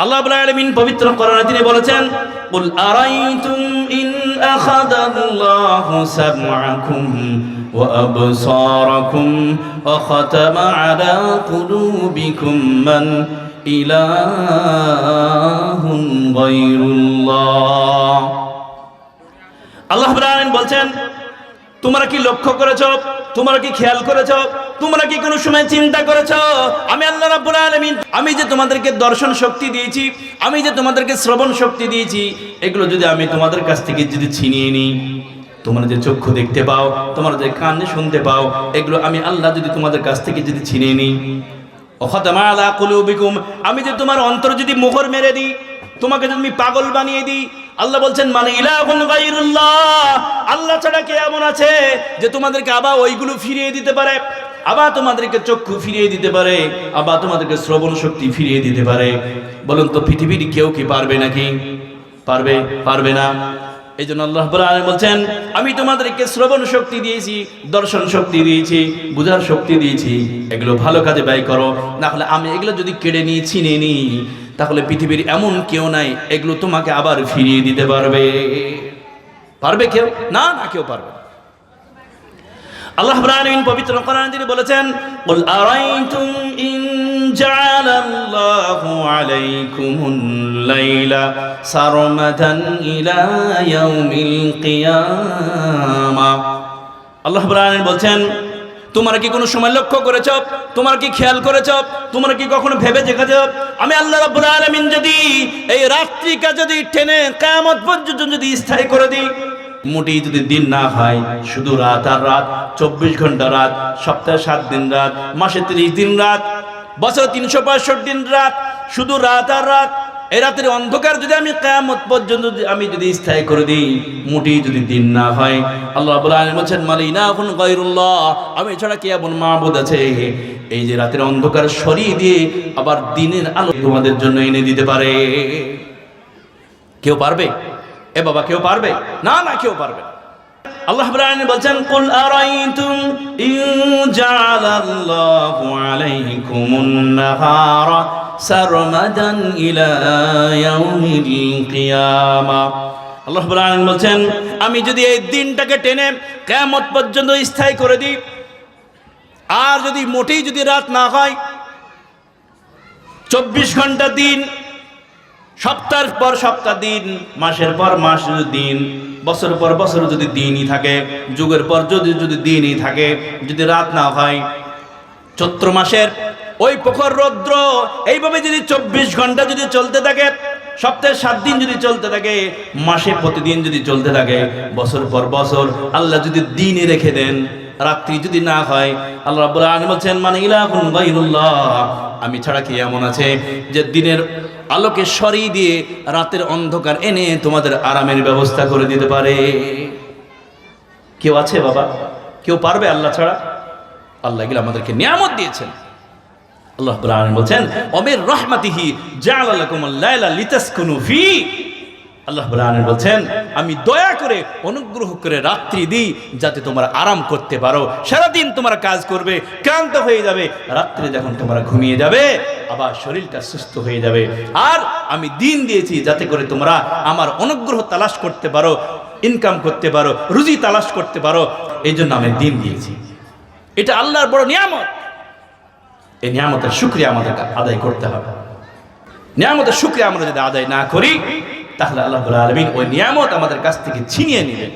আল্লাহ রাব্বুল আলামিন পবিত্র কোরআনে তিনি বলেছেন, কুল আরাইতুম ইন আখাযাল্লাহু সামআকুম ওয়া আবসারাকুম ওয়া খাতামা আলা কুলুবিকুম মান ইলাহুন গায়রুল্লাহ। আল্লাহ রাব্বুল আলামিন বলছেন, তোমরা কি লক্ষ্য করেছো, তোমরা কি খেয়াল করেছো, তোমরা কি কোনো সময় চিন্তা করেছো আমি আল্লাহ রাব্বুল আলামিন আমি যে তোমাদেরকে দর্শন শক্তি দিয়েছি, আমি যে তোমাদেরকে শ্রবণ শক্তি দিয়েছি, এগুলো যদি আমি তোমাদের কাছ থেকে যদি ছিনিয়ে নিই, তোমরা যে চক্ষু দেখতে পাও, তোমরা যে কান শুনতে পাও, এগুলো আমি আল্লাহ যদি তোমাদের কাছ থেকে যদি ছিনিয়ে নিই, ওয়াখাতামা আলা কুলুবিকুম, আমি যে তোমার অন্তর যদি মোহর মেরে দিই, তোমাকে যদি আমি পাগল বানিয়ে দিই, আল্লাহ বলছেন মানে ইলাহুন গায়রুল্লাহ, আল্লাহ ছাড়া কে এমন আছে যে তোমাদেরকে আবার ওইগুলো ফিরিয়ে দিতে পারে, আবার তোমাদেরকে চক্ষু ফিরিয়ে দিতে পারে, আবার তোমাদেরকে শ্রবণ শক্তি ফিরিয়ে দিতে পারে? বলুন তো পৃথিবীর কেউ কি পারবে নাকি? পারবে? পারবে না। এই জন্য আল্লাহ রাব্বুল আলামিন বলছেন, আমি তোমাদেরকে শ্রবণ শক্তি দিয়েছি, দর্শন শক্তি দিয়েছি, বুঝার শক্তি দিয়েছি, এগুলো ভালো কাজে ব্যয় করো, না হলে আমি এগুলো যদি কেড়ে নিই, ছিনিয়ে নিই, তাহলে পৃথিবীর এমন কেউ নাই এগুলো তোমাকে আবার ফিরিয়ে দিতে পারবে। পারবে কেউ? না, না, কেউ পারবে না। আল্লাহ রাব্বুল আলামিন পবিত্র কোরআনে তিনি বলেছেন, কুল আরাইতুম ইন জাআলাল্লাহু আলাইকুমুল লাইলা সারমাদান ইলা ইয়াউমিল কিয়ামাহ। আল্লাহ রাব্বুল আলামিন বলছেন, তোমরা কি কোনো সময় লক্ষ্য করেছো, তোমরা কি খেয়াল করেছো, তোমরা কি কখনো ভেবে দেখেছো আমি আল্লাহ রাব্বুল আলামিন যদি এই রাত্রিকে যদি টেনে কিয়ামত পর্যন্ত যদি স্থায়ী করে দিই, মোটেই যদি দিন না হয়, শুধু রাত আর রাত, 24 ঘন্টা রাত, সপ্তাহে 7 দিন রাত, মাসে 30 দিন রাত, বছরে 365 দিন রাত, শুধু রাত আর রাত, এই রাতের অন্ধকার যদি আমি কিয়ামত পর্যন্ত আমি যদি স্থায়ী করে দিই, মোটেই যদি দিন না হয়, আল্লাহ রাব্বুল আলামিন বলেন মালা ইলাহুন গায়রুল্লাহ, আমি ছাড়া কি এমন মাবুদ আছে এই যে রাতের অন্ধকার সরিয়ে দিয়ে আবার দিনের আলো তোমাদের জন্য এনে দিতে পারে? কেউ পারবে? এ বাবা, কেউ পারবে? না, না, কেউ পারবে না। আল্লাহ রাব্বুল আলামিন বলেন, কুল আরাইতুম ইন জাআলাল্লাহু আলাইকুমুন নাহারা সারমাদান ইলা ইয়াউমিল কিয়ামাহ। আল্লাহ রাব্বুল আলামিন বলেন, আমি যদি এই দিনটাকে টেনে কিয়ামত পর্যন্ত স্থায়ী করে দিই, আর যদি মোটেই যদি রাত না হয়, 24 ঘন্টা দিন, সপ্তাহের পর সপ্তাহ দিন, মাসের পর মাস দিন, বছর পর বছর যদি দিনই থাকে, যুগের পর যদি দিনই থাকে, যদি রাত না হয়, চৈত্র মাসের ওই প্রখর রৌদ্র এইভাবে যদি 24 ঘন্টা যদি চলতে থাকে, সপ্তাহে 7 দিন যদি চলতে থাকে, মাসে প্রতিদিন যদি চলতে থাকে, বছর পর বছর আল্লাহ যদি দিনই রেখে দেন, রাত্রি যদি না হয়, আল্লাহ রাব্বুল আলামিন বলেন মানে ইলাহুন গায়রুল্লাহ, আমি ছাড়া কি এমন আছে যে দিনের আলোকে সরিয়ে দিয়ে রাতের অন্ধকার এনে তোমাদের আরামের ব্যবস্থা করে দিতে পারে? কেউ আছে বাবা? কেউ পারবে আল্লাহ ছাড়া? আল্লাহ এগুলো আমাদেরকে নিয়ামত দিয়েছেন। আল্লাহ রাব্বুল আলামিন বলেন, ওমির রাহমাতিহি জাআলা লাকুমুল লাইলা লিতাসকুনু ফি। আল্লাহ রাব্বুল আলামিন বলেন, আমি দয়া করে অনুগ্রহ করে রাত্রি দিই যাতে তোমরা আরাম করতে পারো। সারাদিন তোমরা কাজ করবে, ক্লান্ত হয়ে যাবে, রাত্রে যখন তোমরা ঘুমিয়ে যাবে আবার শরীরটা সুস্থ হয়ে যাবে। আর আমি দিন দিয়েছি যাতে করে তোমরা আমার অনুগ্রহ তালাশ করতে পারো, ইনকাম করতে পারো, রুজি তালাশ করতে পারো, এই জন্য আমি দিন দিয়েছি। এটা আল্লাহর বড় নিয়ামত। এই নিয়ামতের শুকরিয়া আমাদের আদায় করতে হবে। নিয়ামতের শুকরিয়া আমরা যদি আদায় না করি, তাহলে আল্লাহ রাব্বুল আলামিন ওই নিয়ামত আমাদের কাছ থেকে ছিনিয়ে নেবেন।